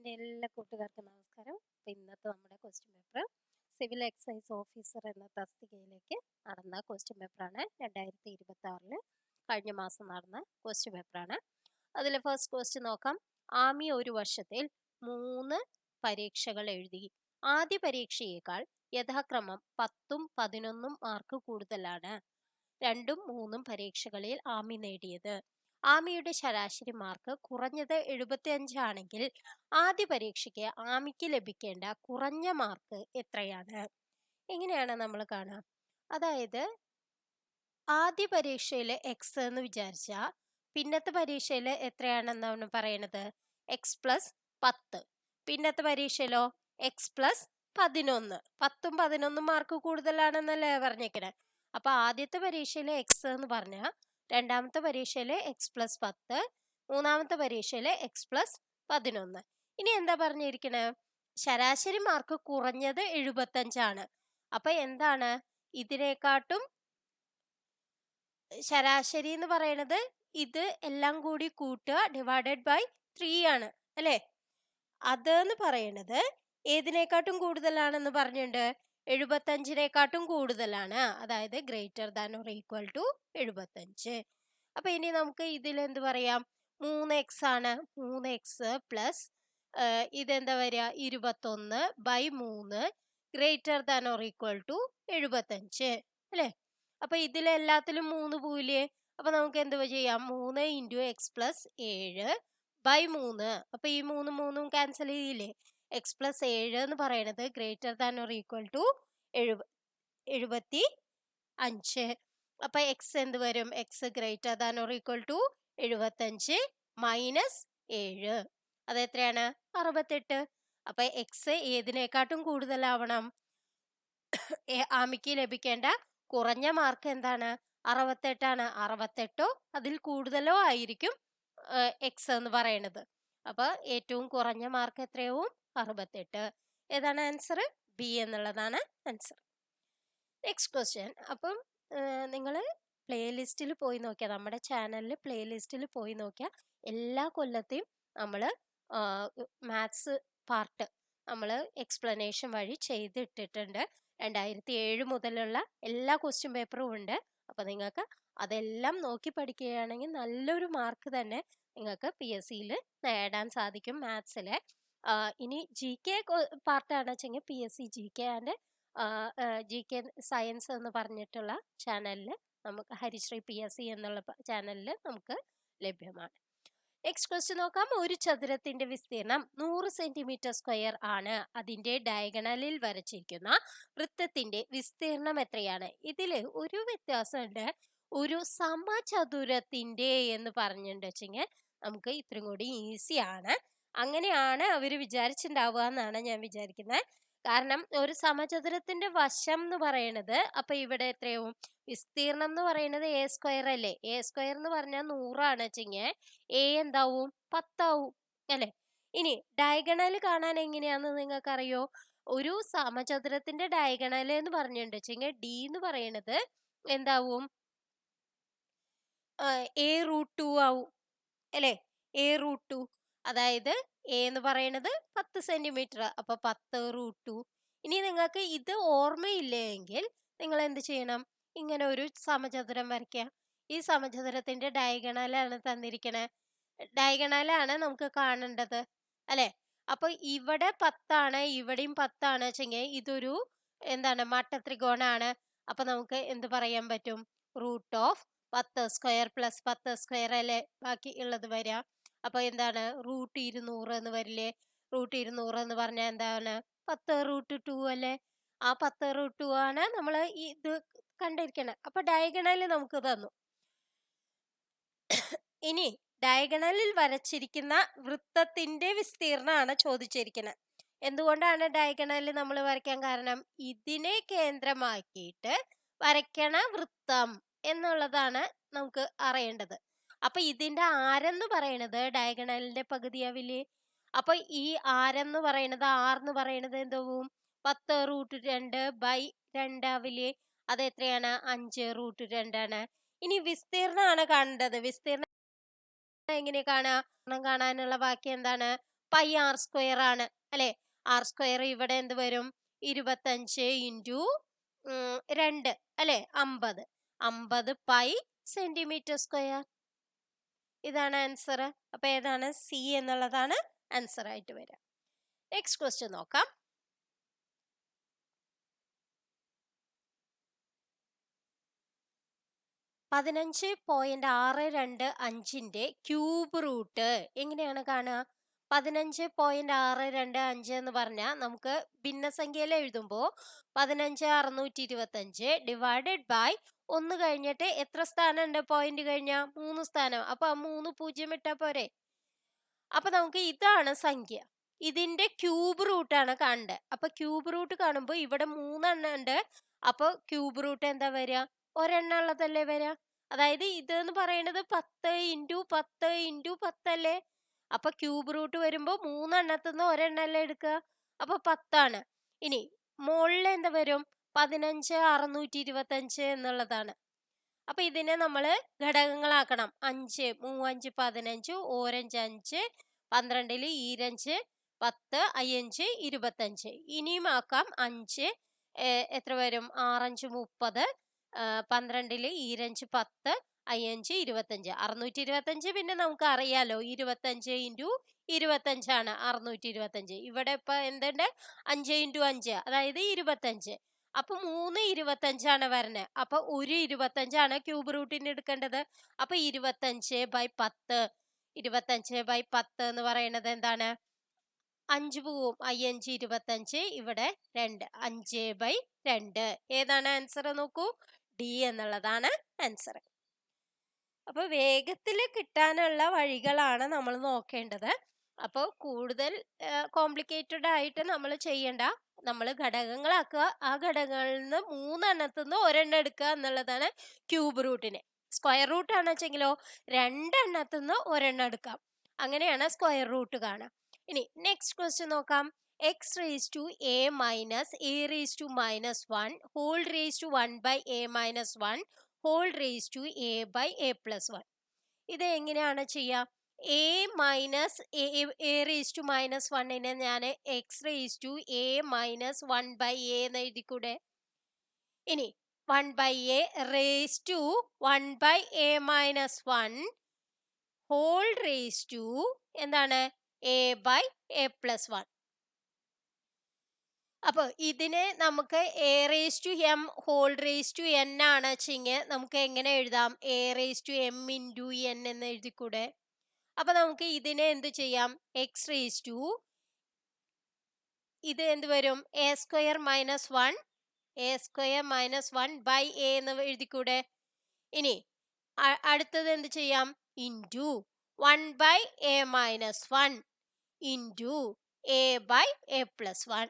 എൻ്റെ എല്ലാ കൂട്ടുകാർക്കും നമസ്കാരം. അപ്പോൾ ഇന്നത്തെ നമ്മുടെ question paper civil excise officer എന്ന തസ്തികയിലേക്ക് നടന്ന ക്വസ്റ്റ്യൻ പേപ്പറാണ്. 2026 കഴിഞ്ഞ മാസം നടന്ന ക്വസ്റ്റ്യൻ പേപ്പറാണ്. അതിൽ ഫസ്റ്റ് ക്വസ്റ്റ്യൻ നോക്കാം. ആമി ഒരു വർഷത്തിൽ 3 പരീക്ഷകൾ എഴുതി. ആദ്യ പരീക്ഷയേക്കാൾ യഥാക്രമം 10ഉം 11ഉം മാർക്ക് കൂടുതലാണ് 2ഉം 3ഉം പരീക്ഷകളിൽ ആമി നേടിയത്. ആമിയുടെ ശരാശരി മാർക്ക് കുറഞ്ഞത് 75 ആണെങ്കിൽ ആദ്യ പരീക്ഷയ്ക്ക് ആമിക്ക് ലഭിക്കേണ്ട കുറഞ്ഞ മാർക്ക് എത്രയാണ്? എങ്ങനെയാണ് നമ്മൾ കാണുക? അതായത് ആദ്യ പരീക്ഷയിൽ എക്സ് എന്ന് വിചാരിച്ചാൽ പിന്നത്തെ പരീക്ഷയിൽ എത്രയാണെന്നാണ് പറയണത്? X plus 10. പിന്നത്തെ പരീക്ഷയിലോ എക്സ് പ്ലസ് 11. 10ഉം 11ഉം മാർക്ക് കൂടുതലാണെന്നല്ലേ പറഞ്ഞേക്കണേ. അപ്പൊ ആദ്യത്തെ പരീക്ഷയിൽ എക്സ് എന്ന് പറഞ്ഞാൽ രണ്ടാമത്തെ പരീക്ഷയിൽ എക്സ് പ്ലസ് 10, മൂന്നാമത്തെ പരീക്ഷയിൽ എക്സ് പ്ലസ് 11. ഇനി എന്താ പറഞ്ഞിരിക്കണേ? ശരാശരി മാർക്ക് കുറഞ്ഞത് 75 ആണ്. അപ്പൊ എന്താണ് ഇതിനെക്കാട്ടും ശരാശരി എന്ന് പറയുന്നത് ഇത് എല്ലാം കൂടി കൂട്ടുക ഡിവൈഡഡ് ബൈ 3 ആണ് അല്ലേ? അതെന്ന് പറയുന്നത് ഏതിനെക്കാട്ടും കൂടുതലാണെന്ന് പറഞ്ഞിട്ടുണ്ട്? 75-നേക്കാട്ടും കൂടുതലാണ്. അതായത് greater than or equal to 75. അപ്പൊ ഇനി നമുക്ക് ഇതിൽ എന്ത് പറയാം? 3x ആണ്. 3x പ്ലസ് ഇതെന്താ വരിക? 21/3 greater than or equal to 75 അല്ലേ? അപ്പൊ ഇതിലെല്ലാത്തിലും 3 പോയില്ലേ? അപ്പൊ നമുക്ക് എന്ത് ചെയ്യാം? 3 × x പ്ലസ് 7/3. അപ്പൊ ഈ 3 ക്യാൻസൽ ചെയ്യില്ലേ? എക്സ് പ്ലസ് 7 എന്ന് പറയുന്നത് greater than or equal to 75. അപ്പൊ എക്സ് എന്ത് വരും? X greater than or equal to 75 minus 7. അത് എത്രയാണ്? 68. അപ്പൊ എക്സ് ഏതിനെക്കാട്ടും കൂടുതലാവണം? ആമിക്ക് ലഭിക്കേണ്ട കുറഞ്ഞ മാർക്ക് എന്താണ്? 68 ആണ്. 68ഓ അതിൽ കൂടുതലോ ആയിരിക്കും എക്സ് എന്ന് പറയുന്നത്. അപ്പൊ ഏറ്റവും കുറഞ്ഞ മാർക്ക് എത്രയാവും? 68. ഏതാണ് ആൻസർ? ബി എന്നുള്ളതാണ് ആൻസർ. Next question. അപ്പം നിങ്ങൾ പ്ലേലിസ്റ്റിൽ പോയി നോക്കിയാൽ, നമ്മുടെ ചാനലിൽ പ്ലേലിസ്റ്റിൽ പോയി നോക്കിയാൽ എല്ലാ കൊല്ലത്തെയും നമ്മൾ മാത്സ് പാർട്ട് നമ്മൾ എക്സ്പ്ലനേഷൻ വഴി ചെയ്തിട്ടിട്ടുണ്ട്. 2007 മുതലുള്ള എല്ലാ ക്വസ്റ്റ്യൻ പേപ്പറും ഉണ്ട്. അപ്പൊ നിങ്ങൾക്ക് അതെല്ലാം നോക്കി പഠിക്കുകയാണെങ്കിൽ നല്ലൊരു മാർക്ക് തന്നെ നിങ്ങൾക്ക് PSCയിൽ നേടാൻ സാധിക്കും മാത്സിലെ. ഇനി GK പാർട്ടാണ് വെച്ചെങ്കിൽ PSC GK and GK science എന്ന് പറഞ്ഞിട്ടുള്ള ചാനലിൽ നമുക്ക് ഹരിശ്രീ PSC എന്നുള്ള ചാനലിൽ നമുക്ക് ലഭ്യമാണ്. നെക്സ്റ്റ് ക്വസ്റ്റ്യൻ നോക്കാം. ഒരു ചതുരത്തിന്റെ വിസ്തീർണം 100 cm² ആണ്. അതിന്റെ ഡയഗണലിൽ വരച്ചിരിക്കുന്ന വൃത്തത്തിന്റെ വിസ്തീർണം എത്രയാണ്? ഇതിൽ ഒരു വ്യത്യാസമുണ്ട്. ഒരു സമചതുരത്തിന്റെ എന്ന് പറഞ്ഞിട്ടുണ്ട് വെച്ചെങ്കിൽ നമുക്ക് ഇത്രയും കൂടി ഈസി ആണ്. അങ്ങനെയാണ് അവർ വിചാരിച്ചിട്ടുണ്ടാവുക എന്നാണ് ഞാൻ വിചാരിക്കുന്നത്. കാരണം ഒരു സമചതുരത്തിന്റെ വശം എന്ന് പറയുന്നത്, അപ്പൊ ഇവിടെ എത്രയാവും? വിസ്തീർണം എന്ന് പറയുന്നത് A² അല്ലേ? A² എന്ന് പറഞ്ഞാൽ 100 ആണ് വെച്ചെങ്കിൽ A എന്താവും? 10 ആവും അല്ലെ? ഇനി ഡയഗണൽ കാണാൻ എങ്ങനെയാന്ന് നിങ്ങൾക്ക് അറിയോ? ഒരു സമചതുരത്തിന്റെ ഡയഗണൽ എന്ന് പറഞ്ഞിട്ടുണ്ട് വെച്ചെങ്കിൽ D എന്ന് പറയുന്നത് എന്താവും? A√2 ആവും അല്ലെ? A√2. അതായത് A എന്ന് പറയുന്നത് 10 സെന്റിമീറ്റർ. അപ്പൊ 10√2. ഇനി നിങ്ങൾക്ക് ഇത് ഓർമ്മയില്ലെങ്കിൽ നിങ്ങൾ എന്ത് ചെയ്യണം? ഇങ്ങനെ ഒരു സമചതുരം വരയ്ക്കുക. ഈ സമചതുരത്തിന്റെ ഡയഗണലാണ് തന്നിരിക്കണേ. ഡയഗണലാണ് നമുക്ക് കാണേണ്ടത് അല്ലെ? അപ്പൊ ഇവിടെ 10 ആണ്, ഇവിടെയും 10 ആണ് വെച്ചെങ്കിൽ ഇതൊരു എന്താണ്? മട്ടത്രികോണാണ്. അപ്പൊ നമുക്ക് എന്ത് പറയാൻ പറ്റും? √10² പ്ലസ് 10² അല്ലേ ബാക്കി ഉള്ളത് വരിക. അപ്പൊ എന്താണ്? √200 എന്ന് വരില്ലേ? √200 എന്ന് പറഞ്ഞാൽ എന്താണ്? 10√2 അല്ലേ? ആ 10√2 ആണ് നമ്മൾ ഇത് കണ്ടിരിക്കണം. അപ്പൊ ഡയഗണൽ നമുക്ക് തന്നു. ഇനി ഡയഗണലിൽ വരച്ചിരിക്കുന്ന വൃത്തത്തിന്റെ വിസ്തീർണമാണ് ചോദിച്ചിരിക്കുന്നത്. എന്തുകൊണ്ടാണ് ഡയഗണലിൽ നമ്മൾ വരയ്ക്കാൻ കാരണം? ഇതിനെ കേന്ദ്രമാക്കിയിട്ട് വരയ്ക്കണ വൃത്തം എന്നുള്ളതാണ് നമുക്ക് അറിയേണ്ടത്. അപ്പൊ ഇതിന്റെ ആരെന്ന് പറയുന്നത് ഡയഗണലിന്റെ പകുതിയാവില്ലേ? അപ്പൊ ഈ ആരെന്ന് പറയുന്നത് എന്ന് പറയുന്നത് എന്താവും? 10√2/2 ആവില്ലേ? അത് എത്രയാണ്? 5√2 ആണ്. ഇനി വിസ്തീർണമാണ് കാണേണ്ടത്. വിസ്തീർണം എങ്ങനെ കാണാനുള്ള വാക്യം എന്താണ്? പൈ ആർ സ്ക്വയർ ആണ് അല്ലെ. ആർ സ്ക്വയർ ഇവിടെ എന്ത് വരും? 25 ഇൻറ്റു 2 അല്ലെ, 50. 50 പൈ സെന്റിമീറ്റർ സ്ക്വയർ. ഇതാണ് ആൻസർ. അപ്പൊ ഏതാണ്? സി എന്നുള്ളതാണ് ആൻസർ ആയിട്ട് വരിക. നെക്സ്റ്റ് ക്വസ്റ്റ്യൻ നോക്കാം. 15.625 ക്യൂബ് റൂട്ട് എങ്ങനെയാണ് കാണുക? 15.625 എന്ന് പറഞ്ഞാൽ നമുക്ക് ഭിന്നസംഖ്യയിൽ എഴുതുമ്പോൾ 15,625 ഡിവൈഡഡ് ബൈ 1 കഴിഞ്ഞിട്ട് എത്ര സ്ഥാനം ഉണ്ട്? പോയിന്റ് കഴിഞ്ഞാൽ 3 സ്ഥാനം. അപ്പൊ 3 0 ഇട്ടാ പോരെ. അപ്പൊ നമുക്ക് ഇതാണ് സംഖ്യ. ഇതിന്റെ ക്യൂബ് റൂട്ട് ആണ് കാണേണ്ടത്. അപ്പൊ ക്യൂബ് റൂട്ട് കാണുമ്പോൾ ഇവിടെ 3 എണ്ണം ഉണ്ട്. അപ്പൊ ക്യൂബ് റൂട്ട് എന്താ വരിക? ഒരെണ്ണം ഉള്ളതല്ലേ വരിക. അതായത് ഇത് എന്ന് പറയുന്നത് 10 ഇൻറ്റു 10 ഇൻറ്റു 10 അല്ലേ. അപ്പൊ ക്യൂബ് റൂട്ട് വരുമ്പോ 3 എണ്ണത്തിന്ന് ഒരെണ്ണല്ലേ എടുക്കുക. അപ്പൊ 10 ആണ്. ഇനി മുകളിൽ എന്താ വരും? 15,625 എന്നുള്ളതാണ്. അപ്പൊ ഇതിനെ നമ്മൾ ഘടകങ്ങളാക്കണം. 5 3 5 15 ഓരഞ്ച് 5 12 ഈരഞ്ച് 10 5 25. ഇനിയും ആക്കാം. 5 എത്ര വരും? 6 5 30 12 ഈരഞ്ച് 10 5 25. 625 പിന്നെ നമുക്ക് അറിയാലോ 25 ഇൻറ്റു 25 ആണ് 625. ഇവിടെ ഇപ്പൊ എന്തുണ്ട്? 5 ഇൻറ്റു 5 അതായത് 25. അപ്പൊ 3 25 വരണേ. അപ്പൊ ഒരു 25 ക്യൂബ് റൂട്ടിന് എടുക്കേണ്ടത്. അപ്പൊ 25/10. 25/10 എന്ന് പറയുന്നത് എന്താണ്? 5 പോവും. 5 25. ഇവിടെ 2. 5/2. ഏതാണ് ആൻസർ? നോക്കൂ, ഡി എന്നുള്ളതാണ് ആൻസർ. അപ്പൊ വേഗത്തിൽ കിട്ടാനുള്ള വഴികളാണ് നമ്മൾ നോക്കേണ്ടത്. അപ്പോൾ കൂടുതൽ കോംപ്ലിക്കേറ്റഡ് ആയിട്ട് നമ്മൾ ചെയ്യണ്ട. നമ്മൾ ഘടകങ്ങളാക്കുക. ആ ഘടകങ്ങളിൽ നിന്ന് 3 എണ്ണത്തിന്ന് ഒരെണ്ണം എടുക്കുക എന്നുള്ളതാണ് ക്യൂബ് റൂട്ടിന്. സ്ക്വയർ റൂട്ട് ആണെന്ന് വെച്ചെങ്കിലോ 2 എണ്ണത്തിന്ന് ഒരെണ്ണം എടുക്കാം. അങ്ങനെയാണ് സ്ക്വയർ റൂട്ട് കാണാം. ഇനി നെക്സ്റ്റ് ക്വസ്റ്റ്യൻ നോക്കാം. X raise to a minus a raise to minus 1 whole raise to 1/a-1 whole raise to a/a+1. ഇത് എങ്ങനെയാണ് ചെയ്യുക? A minus a raise to മൈനസ് 1നെ ഞാൻ x raise to a minus 1/a എന്ന് എഴുതിക്കൂടെ? ഇനി 1/a raise to 1/a-1 whole raise to എന്താണ്? a/a+1. അപ്പൊ ഇതിനെ നമുക്ക് a raise to m whole raise to n ആണ് വെച്ചെങ്കിൽ നമുക്ക് എങ്ങനെ എഴുതാം? A raise to M into N എന്ന് എഴുതിക്കൂടെ? അപ്പൊ നമുക്ക് ഇതിനെ എന്ത് ചെയ്യാം? എക്സ് റേസ് ടു ഇത് എന്ത് വരും? എ സ്ക്വയർ മൈനസ് 1/a എന്ന് എഴുതിക്കൂടെ? ഇനി അടുത്തത് എന്ത് ചെയ്യാം? Into 1/a-1 into a/a+1.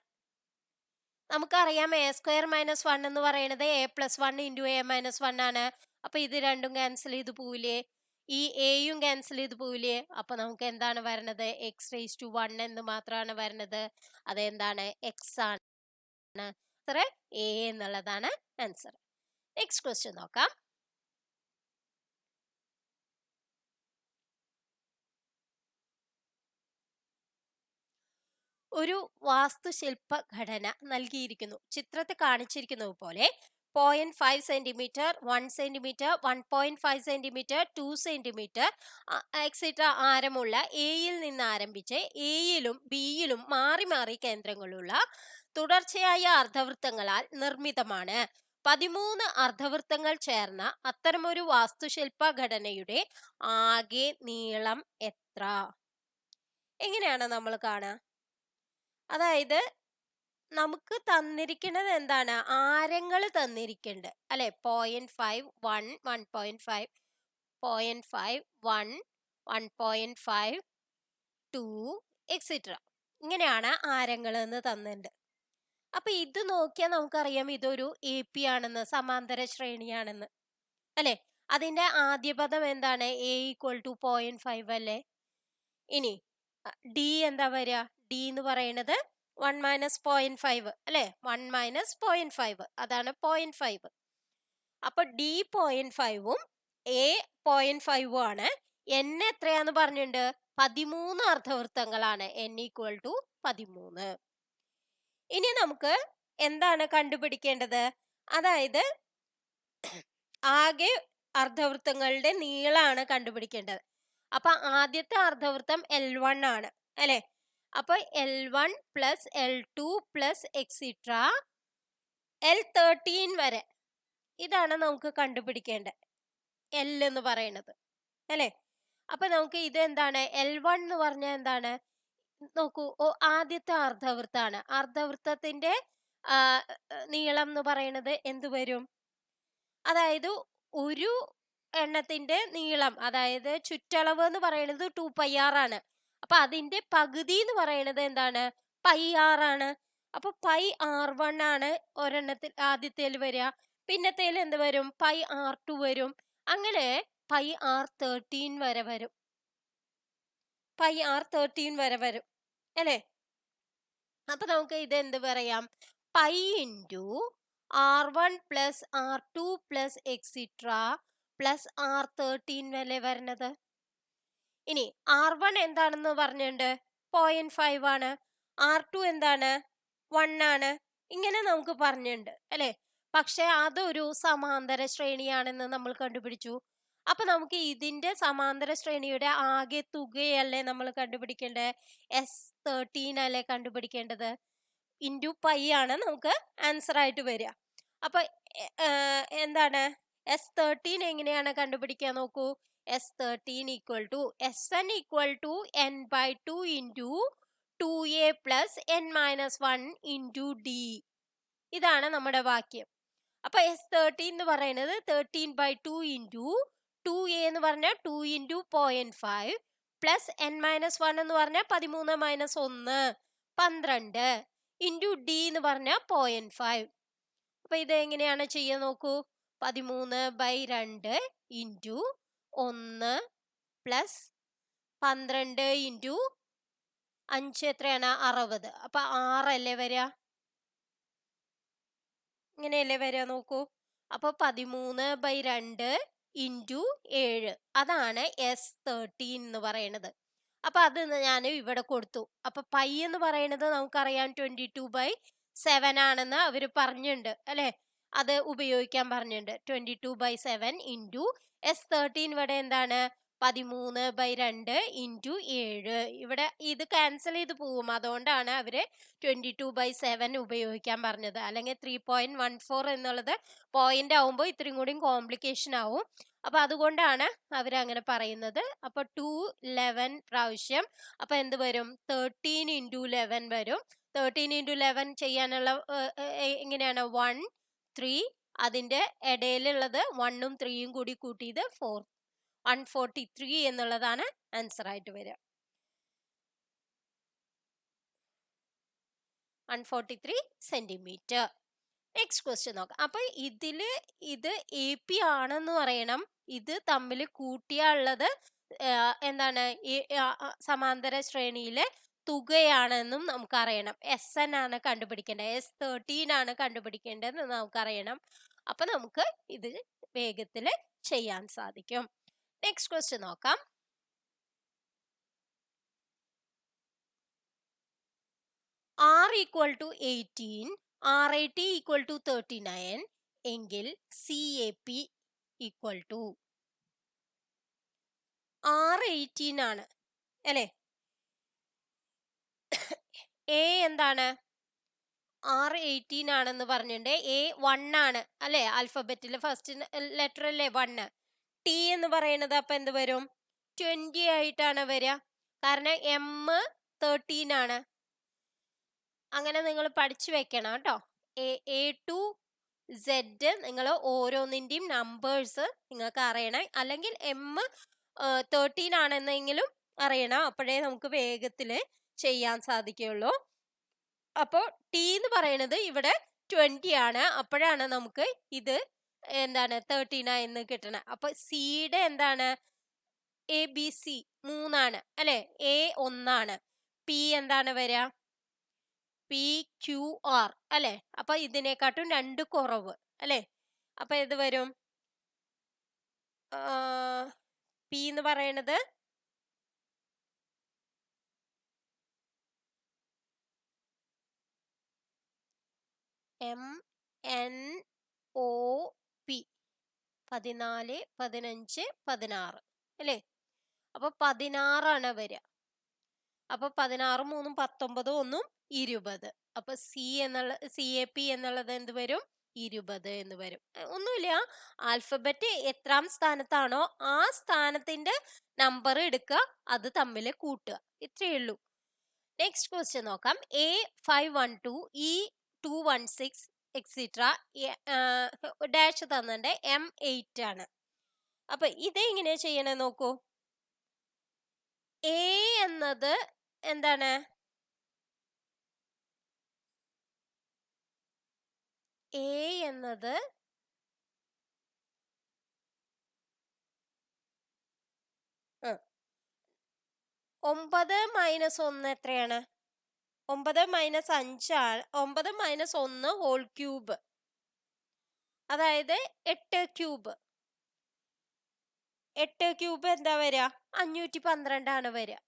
നമുക്കറിയാം എ സ്ക്വയർ മൈനസ് 1 എന്ന് പറയുന്നത് a+1 ഇൻറ്റു a-1 ആണ്. അപ്പൊ ഇത് രണ്ടും ക്യാൻസൽ ചെയ്ത് പോവില്ലേ? ഈ എയും ക്യാൻസൽ ചെയ്ത് പോവില്ലേ? അപ്പൊ നമുക്ക് എന്താണ് വരുന്നത്? എക്സ് റേസ് ടു 1 എന്ന് മാത്രമാണ് വരുന്നത്. അതെന്താണ്? എക്സ് ആണ്. എ എന്നുള്ളതാണ് ആൻസർ. നെക്സ്റ്റ് ക്വസ്റ്റ്യൻ നോക്കാം. ഒരു വാസ്തുശില്പ ഘടന നൽകിയിരിക്കുന്നു. ചിത്രത്തിൽ കാണിച്ചിരിക്കുന്നത് പോലെ 0.5 centimetre 1 centimetre 1.5 centimetre 2 centimetre etcetera ആരമുള്ള എയിൽ നിന്ന് ആരംഭിച്ച് എയിലും ബിയിലും മാറി മാറി കേന്ദ്രങ്ങളുള്ള തുടർച്ചയായ അർദ്ധവൃത്തങ്ങളാൽ നിർമ്മിതമാണ്. 13 അർദ്ധവൃത്തങ്ങൾ ചേർന്ന അത്തരമൊരു വാസ്തുശില്പ ഘടനയുടെ ആകെ നീളം എത്ര? എങ്ങനെയാണ് നമ്മൾ കാണുക? അതായത് നമുക്ക് തന്നിരിക്കുന്നത് എന്താണ്? ആരങ്ങൾ തന്നിരിക്കുന്നുണ്ട് അല്ലെ. 0.5 1 1.5 0.5 1 1.5 2 എക്സെട്ര ഇങ്ങനെയാണ് ആരങ്ങൾ എന്ന് തന്നിട്ടുണ്ട്. അപ്പൊ ഇത് നോക്കിയാൽ നമുക്കറിയാം ഇതൊരു എ പി ആണെന്ന്, സമാന്തര ശ്രേണിയാണെന്ന് അല്ലെ. അതിന്റെ ആദ്യ പദം എന്താണ്? a = 0.5 അല്ലേ. ഇനി ഡി എന്താ വരിക? ഡി എന്ന് പറയുന്നത് 1 - 0.5 അല്ലെ. 1 - 0.5 അതാണ് 0.5. അപ്പൊ ഡി 0.5ഉം എ 0.5ഉം ആണ്. എൻ എത്രയാന്ന് പറഞ്ഞിട്ടുണ്ട്? 13 അർദ്ധവൃത്തങ്ങളാണ് n ഈക്വൽ ടു 13. ഇനി നമുക്ക് എന്താണ് കണ്ടുപിടിക്കേണ്ടത്? അതായത് ആകെ അർദ്ധവൃത്തങ്ങളുടെ നീളമാണ് കണ്ടുപിടിക്കേണ്ടത്. അപ്പൊ ആദ്യത്തെ അർദ്ധവൃത്തം L1 ആണ് അല്ലെ? അപ്പൊ L1 plus L2 plus extra L13 വരെ ഇതാണ് നമുക്ക് കണ്ടുപിടിക്കേണ്ടത് L എന്ന് പറയുന്നത് അല്ലെ? അപ്പൊ നമുക്ക് ഇത് എന്താണ്? L1 എന്ന് പറഞ്ഞാൽ എന്താണ്? നോക്കൂ, ആദ്യത്തെ അർദ്ധവൃത്താണ്. അർദ്ധവൃത്തത്തിന്റെ നീളം എന്ന് പറയുന്നത് എന്ത് വരും? അതായത് ഒരു എണ്ണത്തിന്റെ നീളം, അതായത് ചുറ്റളവ് എന്ന് പറയുന്നത് 2πr ആണ്. അപ്പൊ അതിന്റെ പകുതി എന്ന് പറയുന്നത് എന്താണ്? πr ആണ്. അപ്പൊ πr1 ആണ് ഒരെണ്ണത്തിൽ ആദ്യത്തേൽ വരിക. പിന്നത്തേൽ എന്ത് വരും? πr2 വരും. അങ്ങനെ πr13 വരെ വരും. πr13 വരെ വരും അല്ലെ? അപ്പൊ നമുക്ക് ഇത് എന്ത് പറയാം? Pi into R1 plus R2 plus extra plus R13 വരെ വരുന്നത്. ഇനി R1 എന്താണെന്ന് പറഞ്ഞിട്ടുണ്ട്? 0.5 ആണ്. R2 എന്താണ്? 1 ആണ്. ഇങ്ങനെ നമുക്ക് പറഞ്ഞിട്ടുണ്ട് അല്ലെ? പക്ഷെ അതൊരു സമാന്തര ശ്രേണിയാണെന്ന് നമ്മൾ കണ്ടുപിടിച്ചു. അപ്പൊ നമുക്ക് ഇതിന്റെ സമാന്തര ശ്രേണിയുടെ ആകെ തുകയല്ലേ നമ്മൾ കണ്ടുപിടിക്കേണ്ടത്? S13 അല്ലേ കണ്ടുപിടിക്കേണ്ടത്? ഇൻറ്റു പൈ ആണ് നമുക്ക് ആൻസർ ആയിട്ട് വരിക. അപ്പൊ എന്താണ് S13 എങ്ങനെയാണ് കണ്ടുപിടിക്കാൻ നോക്കൂ? S13 equal to Sn equal to n/2 into 2a plus n-1 into d. ഇതാണ് നമ്മുടെ വാക്യം. അപ്പൊ S13 എന്ന് പറയുന്നത് 13/2 ഇൻറ്റു 2a എന്ന് പറഞ്ഞാൽ 2 ഇൻറ്റു 0.5 പ്ലസ് n-1 എന്ന് പറഞ്ഞാൽ 13 മൈനസ് 1 12 ഇൻറ്റു d എന്ന് പറഞ്ഞാൽ 0.5. അപ്പൊ ഇത് എങ്ങനെയാണ് ചെയ്യാൻ നോക്കൂ? 13/2 ഇൻറ്റു 1 പ്ലസ് 12 ഇൻറ്റു 5 എത്രയാണ്? 60. അപ്പൊ 6 അല്ലേ വരിക? ഇങ്ങനെയല്ലേ വരിക? നോക്കൂ. അപ്പൊ 13/2 ഇൻറ്റു 7 അതാണ് S13 എന്ന് പറയുന്നത്. അപ്പൊ അത് ഞാൻ ഇവിടെ കൊടുത്തു. അപ്പൊ പൈ എന്ന് പറയുന്നത് നമുക്കറിയാം 22/7 ആണെന്ന് അവര് പറഞ്ഞിട്ടുണ്ട് അല്ലെ? അത് ഉപയോഗിക്കാൻ പറഞ്ഞിട്ടുണ്ട്. 22/7 ഇൻറ്റു S13 ഇവിടെ എന്താണ്? 13/2 ഇൻറ്റു 7. ഇവിടെ ഇത് ക്യാൻസൽ ചെയ്ത് പോവും. അതുകൊണ്ടാണ് അവര് 22/7 ഉപയോഗിക്കാൻ പറഞ്ഞത്. അല്ലെങ്കിൽ 3.14 എന്നുള്ളത് പോയിന്റ് ആവുമ്പോൾ ഇത്രയും കൂടി കോംപ്ലിക്കേഷൻ ആവും. അപ്പൊ അതുകൊണ്ടാണ് അവരങ്ങനെ പറയുന്നത്. അപ്പൊ 211 പ്രാവശ്യം. അപ്പൊ എന്ത് വരും? 13 ഇൻറ്റു 11 വരും. 13 ഇൻറ്റു 11 ചെയ്യാനുള്ള എങ്ങനെയാണ്? 1 3 അതിന്റെ ഇടയിലുള്ളത് 1ഉം 3യും കൂടി കൂട്ടിയത് 143 എന്നുള്ളതാണ് ആൻസർ ആയിട്ട് വരിക. 143 സെന്റിമീറ്റർ. നെക്സ്റ്റ് ക്വസ്റ്റ്യൻ നോക്കാം. അപ്പൊ ഇത് AP ആണെന്ന് പറയണം. ഇത് തമ്മിൽ കൂട്ടിയുള്ളത് എന്താണ്? സമാന്തര ശ്രേണിയിലെ തുകയാണെന്നും നമുക്കറിയണം. SN ആണ് കണ്ടുപിടിക്കേണ്ടത്. S13 ആണ് കണ്ടുപിടിക്കേണ്ടത് നമുക്കറിയണം. അപ്പൊ നമുക്ക് ഇത് വേഗത്തിൽ ചെയ്യാൻ സാധിക്കും. നെക്സ്റ്റ് ക്വസ്റ്റ്യൻ നോക്കാം. R equal to 18, RAT equal to 39 എങ്കിൽ CAP ഈക്വൽ ടു R 18 ആണ് അല്ലെ? A എന്താണ്? R 18 ആണെന്ന് പറഞ്ഞിട്ടുണ്ട്. A 1 ആണ് അല്ലെ? ആൽഫബറ്റിൽ ഫസ്റ്റ് ലെറ്റർ അല്ലേ 1. T എന്ന് പറയുന്നത് അപ്പൊ എന്ത് വരും? 20 ആയിട്ടാണ് വരിക. കാരണം M 13 ആണ്. അങ്ങനെ നിങ്ങൾ പഠിച്ചു വെക്കണം കേട്ടോ. A to Z നിങ്ങൾ ഓരോന്നിന്റെയും നമ്പേഴ്സ് നിങ്ങൾക്ക് അറിയണം. അല്ലെങ്കിൽ M 13 ആണെന്നെങ്കിലും അറിയണം. അപ്പോഴേ നമുക്ക് വേഗത്തിൽ ചെയ്യാൻ സാധിക്കുള്ളൂ. അപ്പോൾ T എന്ന് പറയുന്നത് ഇവിടെ 20 ആണ്. അപ്പോഴാണ് നമുക്ക് ഇത് എന്താണ് 13 എന്ന് കിട്ടണം. അപ്പൊ സിയുടെ എന്താണ്? ABC 3 ആണ് അല്ലെ? A 1 ആണ്. P എന്താണ് വരിക? PQR അല്ലെ? അപ്പൊ ഇതിനെക്കാട്ടും 2 കുറവ് അല്ലെ? അപ്പൊ ഇത് വരും P എന്ന് പറയുന്നത് MNOP 14, 15, 16 അല്ലേ? അപ്പൊ 16 വരിക. അപ്പൊ 16 3 19 1 20. അപ്പൊ CAP എന്നുള്ളത് എന്ത് വരും? 20 എന്ന് വരും. ഒന്നുമില്ല, ആൽഫബറ്റ് എത്രാം സ്ഥാനത്താണോ ആ സ്ഥാനത്തിന്റെ നമ്പർ എടുക്കുക, അത് തമ്മിൽ കൂട്ടുക, ഇത്രയേ ഉള്ളൂ. നെക്സ്റ്റ് ക്വസ്റ്റ്യൻ നോക്കാം. A512 E216 എക്സിട്ര ഡാഷ് തന്നിട്ട് M8 ആണ്. അപ്പൊ ഇത് എങ്ങനെ ചെയ്യണേ നോക്കൂ. A എന്നത് എന്താണ്? A എന്നത് 9 - 1 എത്രയാണ്? 9 - 5 9 - 1 ഹോൾ ക്യൂബ്, അതായത് 8 ക്യൂബ്. 8 ക്യൂബ് എന്താ വരിക? 512 ആണ് വരിക.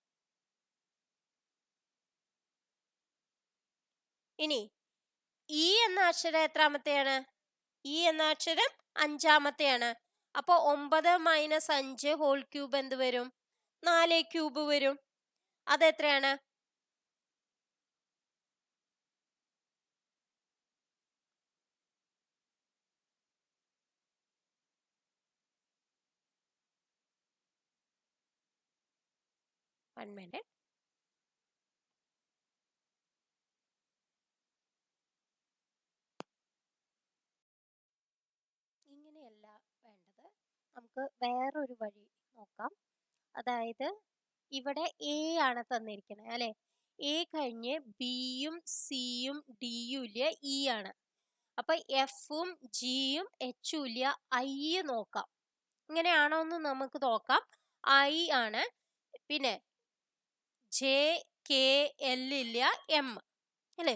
ഇനി E എന്ന അക്ഷരം എത്രാമത്തെയാണ്? E എന്ന അക്ഷരം 5-മത്തെയാണ്. അപ്പൊ 9 - 5 ഹോൾ ക്യൂബ് എന്ത് വരും? 4 ക്യൂബ് വരും. അതെത്രയാണ്? One minute. ഇങ്ങനെയല്ല വേണ്ടത്, നമുക്ക് വേറൊരു വഴി നോക്കാം. അതായത് ഇവിടെ A ആണ് തന്നിരിക്കുന്നത് അല്ലെ? A കഴിഞ്ഞ് Bയും Cയും Dയും ഇല്ല, E ആണ്. അപ്പൊ Fഉം Gയും Hഉം ഇല്ല, I നോക്കാം. ഇങ്ങനെയാണോ എന്ന് നമുക്ക് നോക്കാം. I ആണ്. പിന്നെ JKL ഇല്ല, M അല്ലെ?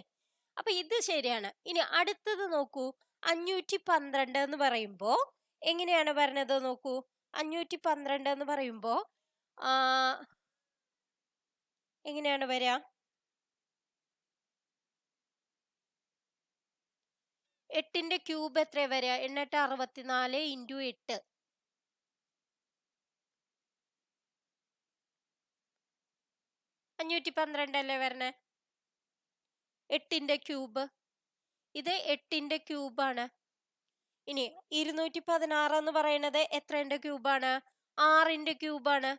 അപ്പൊ ഇത് ശരിയാണ്. ഇനി അടുത്തത് നോക്കൂ. 512 എന്ന് പറയുമ്പോ എങ്ങനെയാണ് പറഞ്ഞത് നോക്കൂ. 512 എന്ന് പറയുമ്പോ എങ്ങനെയാണ് വരിക? 8ന്റെ ക്യൂബ് എത്ര വരിക? 864 × 8. 512 അല്ലേ വരണേ? 8ന്റെ ക്യൂബ്. ഇത് 8ന്റെ ക്യൂബാണ്. ഇനി 216 എന്ന് പറയുന്നത് എത്രന്റെ ക്യൂബാണ്? 6ന്റെ ക്യൂബാണ്.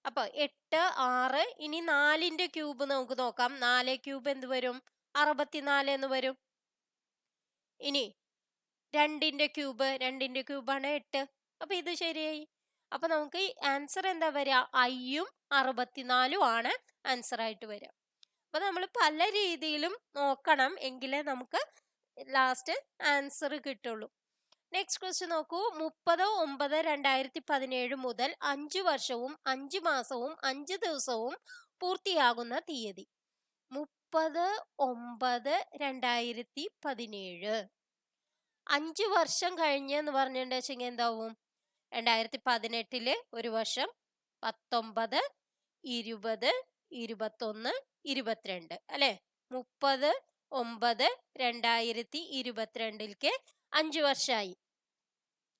അപ്പൊ 8 6. ഇനി 4ന്റെ ക്യൂബ് നമുക്ക് നോക്കാം. 4 ക്യൂബ് എന്ത് വരും? 64 എന്ന് വരും. ഇനി 2ന്റെ ക്യൂബ്, 2ന്റെ ക്യൂബാണ് 8. അപ്പൊ ഇത് ശരിയായി. അപ്പൊ നമുക്ക് ആൻസർ എന്താ വരിക? Iയും 64 ആണ് ആൻസർ ആയിട്ട് വരിക. അപ്പൊ നമ്മൾ പല രീതിയിലും നോക്കണം, എങ്കിലേ നമുക്ക് ലാസ്റ്റ് ആൻസർ കിട്ടുള്ളൂ. നെക്സ്റ്റ് ക്വസ്റ്റ്യൻ നോക്കൂ. 30/9/2017 മുതൽ 5 വർഷവും 5 മാസവും 5 ദിവസവും പൂർത്തിയാകുന്ന തീയതി. 30/9/2017. 5 വർഷം കഴിഞ്ഞ് എന്ന് പറഞ്ഞിട്ടുണ്ടെങ്കിൽ എന്താവും? 2018 ഒരു വർഷം, 19, 20, 21, 22 അല്ലെ? 30/9/2022 5 വർഷമായി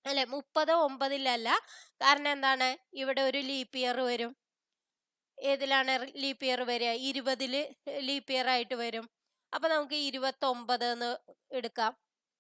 അല്ലെ? 30/9 കാരണം എന്താണ്? ഇവിടെ ഒരു ലീപ്പ് ഇയർ വരും. ഏതിലാണ് ലീപ്പ് ഇയർ വരിക? 20 ലീപ്പ് ഇയർ ആയിട്ട് വരും. അപ്പൊ നമുക്ക് 29 എന്ന് എടുക്കാം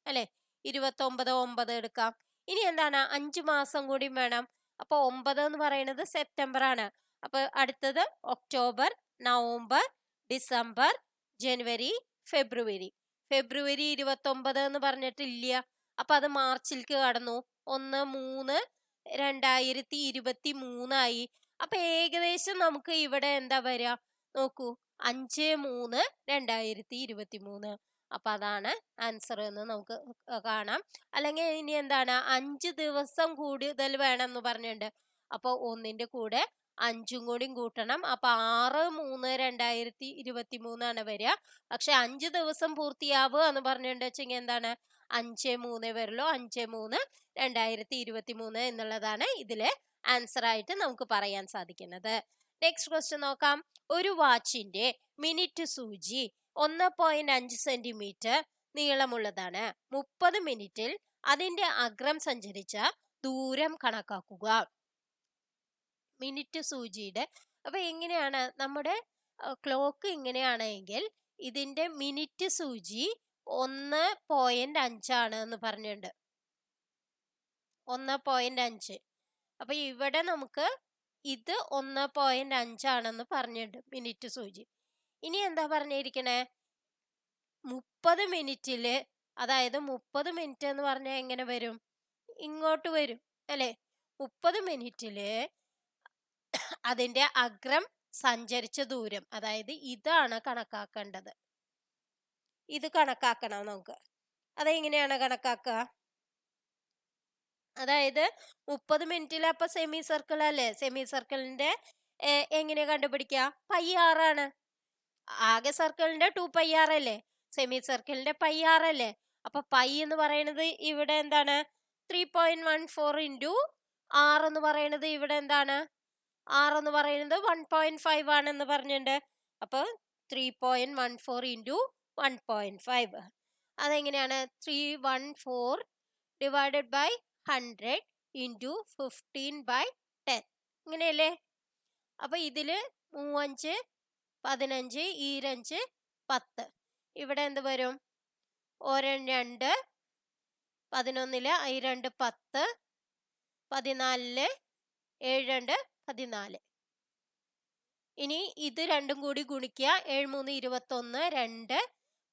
അല്ലെ? 29/9 എടുക്കാം. ഇനി എന്താണ്? 5 മാസം കൂടി വേണം. അപ്പൊ 9 എന്ന് പറയുന്നത് സെപ്റ്റംബർ ആണ്. അപ്പൊ അടുത്തത് ഒക്ടോബർ, നവംബർ, ഡിസംബർ, ജനുവരി, ഫെബ്രുവരി. ഫെബ്രുവരി 29 എന്ന് പറഞ്ഞിട്ടില്ല. അപ്പൊ അത് മാർച്ചിലേക്ക് കടന്നു. 1/3/2023 അപ്പൊ ഏകദേശം നമുക്ക് ഇവിടെ എന്താ വരിക നോക്കൂ? 5/3/2023. അപ്പൊ അതാണ് ആൻസർ എന്ന് നമുക്ക് കാണാം. അല്ലെങ്കിൽ ഇനി എന്താണ്? 5 ദിവസം കൂടുതൽ വേണം എന്ന് പറഞ്ഞിട്ടുണ്ട്. അപ്പൊ 1ന്റെ കൂടെ 5ഉം കൂടി കൂട്ടണം. അപ്പൊ 6/3/2023 ആണ് വരിക. പക്ഷെ 5 ദിവസം പൂർത്തിയാവുക എന്ന് പറഞ്ഞിട്ടുണ്ടെങ്കിൽ എന്താണ്? 5/3 വരുള്ളൂ. 5/3/2023 എന്നുള്ളതാണ് ഇതിലെ ആൻസർ ആയിട്ട് നമുക്ക് പറയാൻ സാധിക്കുന്നത്. നെക്സ്റ്റ് ക്വസ്റ്റ്യൻ നോക്കാം. ഒരു വാച്ചിന്റെ മിനിറ്റ് സൂചി 1.5 സെന്റിമീറ്റർ നീളമുള്ളതാണ്. 30 മിനിറ്റിൽ അതിന്റെ അഗ്രം സഞ്ചരിച്ച ദൂരം കണക്കാക്കുക. മിനിറ്റ് സൂചിയുടെ അപ്പൊ എങ്ങനെയാണ് നമ്മുടെ ക്ലോക്ക് ഇങ്ങനെയാണെങ്കിൽ ഇതിന്റെ മിനിറ്റ് സൂചി 1.5 ആണ് എന്ന് പറഞ്ഞിട്ടുണ്ട്. 1.5. അപ്പൊ ഇവിടെ നമുക്ക് ഇത് 1.5 ആണെന്ന് പറഞ്ഞിട്ടുണ്ട് മിനിറ്റ് സൂചി. ഇനി എന്താ പറഞ്ഞിരിക്കണേ? 30 മിനിറ്റില്, അതായത് 30 മിനിറ്റ് എന്ന് പറഞ്ഞാൽ എങ്ങനെ വരും? ഇങ്ങോട്ട് വരും അല്ലെ? 30 മിനിറ്റില് അതിന്റെ അഗ്രം സഞ്ചരിച്ച ദൂരം, അതായത് ഇതാണ് കണക്കാക്കേണ്ടത്. ഇത് കണക്കാക്കണം നമുക്ക്. അതെങ്ങനെയാണ് കണക്കാക്കുക? അതായത് 30 മിനിറ്റിൽ അപ്പൊ സെമി സർക്കിൾ അല്ലേ? സെമി സർക്കിളിന്റെ എങ്ങനെയാ കണ്ടുപിടിക്കുക? πr ആണ്. ആകെ സർക്കിളിന്റെ 2πr അല്ലേ? സെമി സർക്കിളിന്റെ πr അല്ലേ? അപ്പൊ പൈ എന്ന് പറയുന്നത് ഇവിടെ എന്താണ്? 3.14 ഇൻറ്റു r എന്ന് പറയുന്നത് ഇവിടെ എന്താണ്? r എന്ന് പറയുന്നത് 1.5 ആണെന്ന് പറഞ്ഞിട്ടുണ്ട്. അപ്പൊ 3.14 ഇൻറ്റു 1.5. അതെങ്ങനെയാണ്? 314 ഡിവൈഡഡ് ബൈ 100 ഇൻറ്റു 15/10. ഇങ്ങനെയല്ലേ? അപ്പൊ ഇതില് 3 5 15 25 10. ഇവിടെ എന്ത് വരും? 1 2 11 I 2 10 14 7 2 14. ഇനി ഇത് രണ്ടും കൂടി ഗുണിക്കുക. 7 3 21 2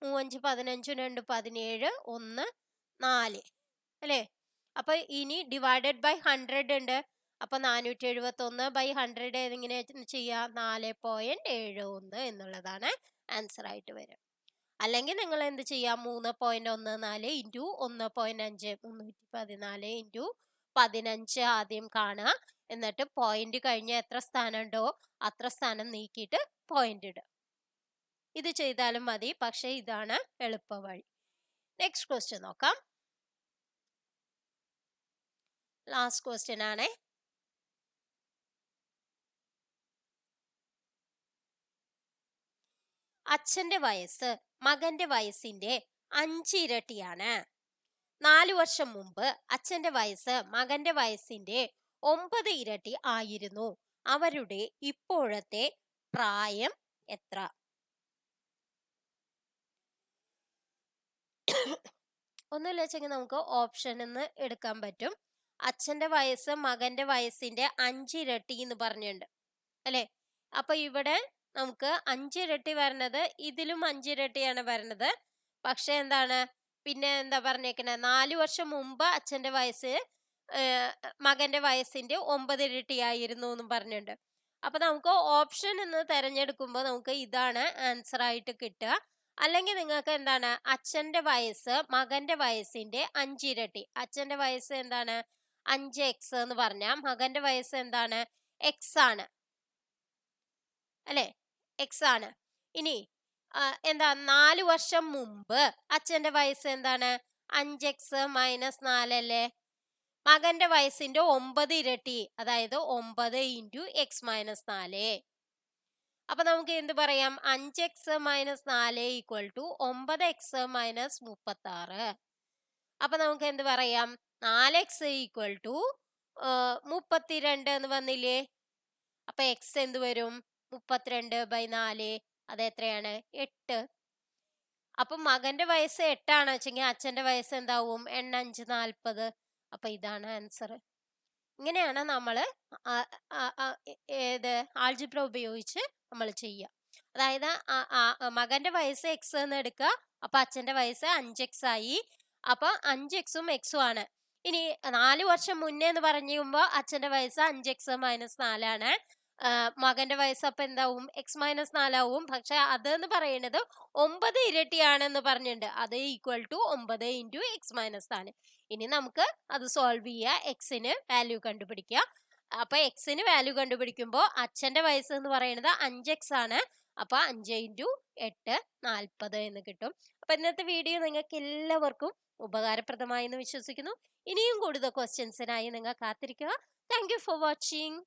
3 5 15 2 17 1 4 അല്ലേ? അപ്പൊ ഇനി ഡിവൈഡഡ് ബൈ 100 ഉണ്ട്. അപ്പൊ 471/100 എങ്ങനെ ചെയ്യാം? 4.71 എന്നുള്ളതാണ് ആൻസർ ആയിട്ട് വരും. അല്ലെങ്കിൽ നിങ്ങൾ എന്ത് ചെയ്യാം? 3.14 ഇൻറ്റു 1.5 314 ഇൻറ്റു 15 ആദ്യം കാണുക. എന്നിട്ട് പോയിന്റ് കഴിഞ്ഞ എത്ര സ്ഥാനം ഉണ്ടോ അത്ര സ്ഥാനം നീക്കിയിട്ട് പോയിന്റ് ഇടുക. ഇത് ചെയ്താലും മതി, പക്ഷെ ഇതാണ് എളുപ്പ വഴി. നെക്സ്റ്റ് ക്വസ്റ്റ്യൻ നോക്കാം. ലാസ്റ്റ് ക്വസ്റ്റ്യൻ ആണ്. അച്ഛന്റെ വയസ്സ് മകന്റെ വയസ്സിന്റെ 5 ഇരട്ടിയാണ്. 4 വർഷം മുമ്പ് അച്ഛന്റെ വയസ്സ് മകന്റെ വയസ്സിന്റെ 9 ഇരട്ടി ആയിരുന്നു. അവരുടെ ഇപ്പോഴത്തെ പ്രായം എത്ര? ഒന്നുമില്ല വെച്ചെങ്കിൽ നമുക്ക് ഓപ്ഷൻ എന്ന് എടുക്കാൻ പറ്റും. അച്ഛന്റെ വയസ്സ് മകന്റെ വയസ്സിന്റെ 5 ഇരട്ടി എന്ന് പറഞ്ഞിട്ടുണ്ട് അല്ലെ? അപ്പൊ ഇവിടെ നമുക്ക് 5 ഇരട്ടി വരണത് ഇതിലും 5 ഇരട്ടിയാണ് വരണത്. പക്ഷെ എന്താണ് പിന്നെ എന്താ പറഞ്ഞേക്കണേ? 4 വർഷം മുമ്പ് അച്ഛന്റെ വയസ്സ് മകന്റെ വയസ്സിന്റെ 9 ഇരട്ടിയായിരുന്നു എന്നും പറഞ്ഞിട്ടുണ്ട്. അപ്പൊ നമുക്ക് ഓപ്ഷൻ എന്ന് തെരഞ്ഞെടുക്കുമ്പോൾ നമുക്ക് ഇതാണ് ആൻസർ ആയിട്ട് കിട്ടുക. അല്ലെങ്കിൽ നിങ്ങൾക്ക് എന്താണ്? അച്ഛന്റെ വയസ്സ് മകന്റെ വയസ്സിന്റെ 5 ഇരട്ടി. അച്ഛന്റെ വയസ്സ് എന്താണ്? 5x എന്ന് പറഞ്ഞാൽ മകന്റെ വയസ്സ് എന്താണ്? x ആണ് അല്ലെ? x ആണ്. ഇനി എന്താ? 4 വർഷം മുമ്പ് അച്ഛന്റെ വയസ്സ് എന്താണ്? 5x - 4 അല്ലേ? മകന്റെ വയസ്സിന്റെ 9 ഇരട്ടി, അതായത് 9 ഇൻറ്റു x - 4. അപ്പൊ നമുക്ക് എന്ത് പറയാം? 5x - 4 equal to 9x - 36. അപ്പൊ നമുക്ക് എന്ത് പറയാം? 4x ഈക്വൽ ടു 32 എന്ന് വന്നില്ലേ? അപ്പൊ x എന്ത് വരും? 32/4. അത് എത്രയാണ്? 8. അപ്പൊ മകന്റെ വയസ്സ് 8 ആണ് വെച്ചെങ്കിൽ അച്ഛന്റെ വയസ്സ് എന്താവും? 8 5 40. അപ്പൊ ഇതാണ് ആൻസർ. ഇങ്ങനെയാണ് നമ്മൾ ഏത് ആൾജിബ്ര ഉപയോഗിച്ച് നമ്മൾ ചെയ്യുക. അതായത് മകന്റെ വയസ്സ് x എന്ന് എടുക്കുക. അപ്പൊ അച്ഛന്റെ വയസ്സ് 5x ആയി. അപ്പൊ 5x ഉം x ഉം ആണ്. ഇനി 4 വർഷം മുന്നേ എന്ന് പറയുമ്പോ അച്ഛന്റെ വയസ്സ് 5x - 4 ആണ്. മകന്റെ വയസ്സ് അപ്പൊ എന്താവും? x - 4 ആവും. പക്ഷെ അതെന്ന് പറയുന്നത് 9 ഇരട്ടിയാണെന്ന് പറഞ്ഞിട്ടുണ്ട്. അത് ഈക്വൽ ടു 9 ഇൻറ്റു x - 4. ഇനി നമുക്ക് അത് സോൾവ് ചെയ്യുക. എക്സിന് വാല്യൂ കണ്ടുപിടിക്കുക. അപ്പൊ എക്സിന് വാല്യൂ കണ്ടുപിടിക്കുമ്പോൾ അച്ഛന്റെ വയസ്സ് എന്ന് പറയുന്നത് 5x ആണ്. അപ്പൊ 5 ഇൻറ്റു 8 40 എന്ന് കിട്ടും. അപ്പൊ ഇന്നത്തെ വീഡിയോ നിങ്ങൾക്ക് എല്ലാവർക്കും ഉപകാരപ്രദമായി എന്ന് വിശ്വസിക്കുന്നു. ഇനിയും കൂടുതൽ ക്വസ്റ്റ്യൻസിനായി നിങ്ങൾ കാത്തിരിക്കുക. Thank you for watching.